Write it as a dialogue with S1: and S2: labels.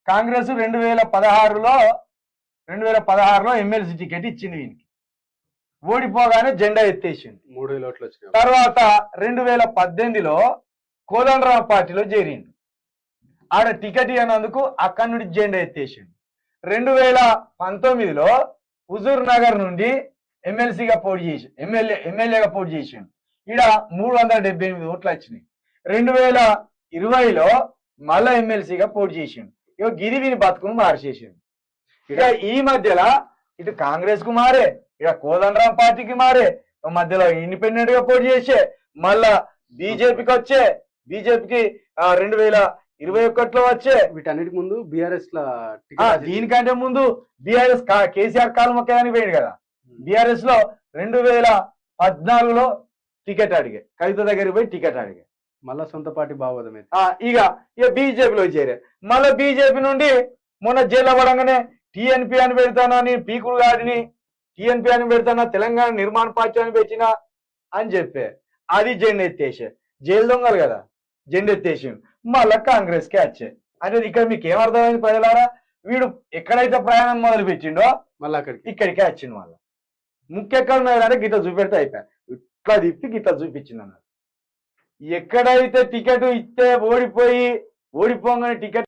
S1: Congress 2016లో MLC ticket ఇచ్చింది వీనికి. ఓడిపోగానే జెండా ఎత్తేసింది.
S2: 3000 ఓట్లు వచ్చినాయి.
S1: తర్వాత 2018లో కోదండరాం పార్టీలో చేరిండు. ఆడ టికెట్ ఇవ్వనందుకు అక్కడి నుండి జెండా ఎత్తేసిండు. 2019లో హుజూర్ నగర్ నుండి ఎమ్మెల్సీగా పోటీ చేసి ఎమ్మెల్యేగా పోటీ చేసిండు. ఈడ 378 ఓట్లు వచ్చినాయి. 2020లో మళ్ళా ఎమ్మెల్సీగా పోటీ చేసిండు. ఇక గిరివిని బతుకును మార్చేసిండు. ఇక ఈ మధ్యలో ఇటు కాంగ్రెస్ కు మారే, ఇక కోదండరాం పార్టీకి మారే, మధ్యలో ఇండిపెండెంట్ గా పోటీ చేసే, మళ్ళా బీజేపీకి వచ్చే, బీజేపీకి 2021లో వచ్చే,
S2: వీటన్నిటికి ముందు బీఆర్ఎస్
S1: దీనికంటే ముందు బీఆర్ఎస్ కేసీఆర్ కాలం ఒక్కదానికి పోయింది కదా. బీఆర్ఎస్ లో 2014లో టికెట్ అడిగే, కవిత దగ్గరికి పోయి టికెట్ అడిగే,
S2: మళ్ళా సొంత పార్టీ భావోదమే.
S1: ఇక బీజేపీలో చేరే. మళ్ళీ బీజేపీ నుండి మొన్న జైల్లో పడంగానే టీఎన్పీ అని పెడతానా, నేను పీకుడు గాడిని, టీఎన్పీ అని పెడతానా, తెలంగాణ నిర్మాణ పార్టీ అని పెట్టినా అని చెప్పే అది జెండా ఎత్తేసే. జైలు దొంగలు కదా, జెండా ఎత్తేసి మళ్ళా కాంగ్రెస్ కే వచ్చే. అంటే ఇక్కడ మీకు ఏమర్థమైంది ప్రజలారా? వీడు ఎక్కడైతే ప్రయాణం మొదలు పెట్టిండో
S2: మళ్ళీ
S1: ఇక్కడికే వచ్చింది. మళ్ళా ముఖ్యెక్కడ ఉన్నాయంటే గిట్ట చూపెడితే అయిపోయా, ఇట్లా తిప్పి గిట్లా చూపించింది అన్నారు. ఎక్కడైతే టికెట్ ఇస్తే ఓడిపోగానే టికెట్